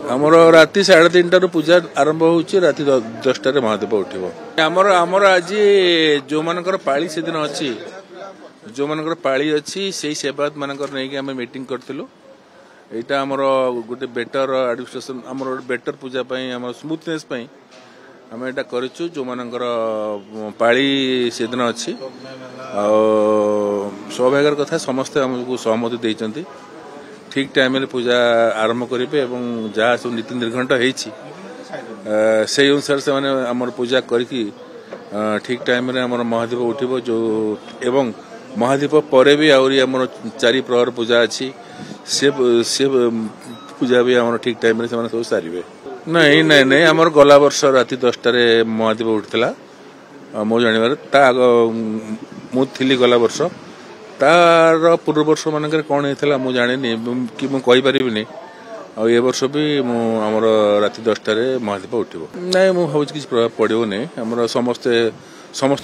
आमर राति 3:30 पूजा आरंभ होची राति 10 महादेव उठिबो। आमर आज जो मानकर पाळी से दिन अछि जो मानकर पाळी अछि सेही सेवायत मानकर नै कि हम मीटिंग करथिलु। एटा आमर गोटे बेटर एडमिनिस्ट्रेशन आमर बेटर पूजा पई आमर स्मूथनेस पई हम एटा करछु। जो मानकर पाळी से दिन अछि सौभाग्यर कथा समस्त हमको सहमति देइचंती। ठीक टाइम रे पूजा आरंभ करेंगे और जहाँ सब नीति निर्घंट से अनुसार से माने आमर पूजा करके ठीक टाइम रे आमर महादीप उठिबो। जो एवं महादीप परे भी आउरी आमर 4 प्रहर पूजा अच्छी से पूजा भी आमर ठीक टाइम रे सब सारे। नहीं नहीं नहीं आमर गला वर्ष राति 10 महादीप उठिला मो जानवर मुझे गला वर्ष तार पूर्व वर्ष मानक कौन होता मुझे जानी कि मुझे आ ये वर्ष भी आमर राति 10 महादीप उठिबो। नहीं मुझे भाव किसी प्रभाव पड़ो नहीं आमर समस्त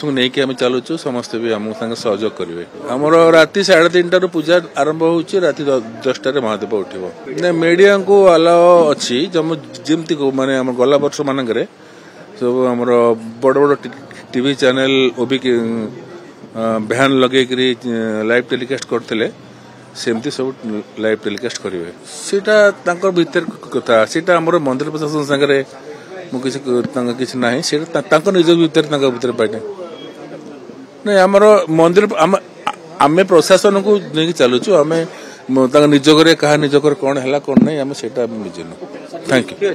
को लेकिन आम चलुचु समस्ते भी आम संगे सहयोग करेंगे। आमर राति 3:30 पूजा आरंभ होची राति 10 महादीप उठिबो। नहीं मीडिया को अलाउ अच्छी जमती माने आम गला वर्ष मानक सब आमर बड़ बड़ टीवी चैनल ओबी भ्यान लगे लाइव टेलीकास्ट करते सेमती सब लाइव टेलीकास्ट करेंगे। सीटा भीतर कथा सीटा आमर मंदिर प्रशासन सागर किसी ना निज भीतर पाइने नहीं आमर मंदिर आम प्रशासन को नहीं चलुचु आम निज घर क्या निज घर कौन है कौन नहीं आम से बुझेनु। Thank you.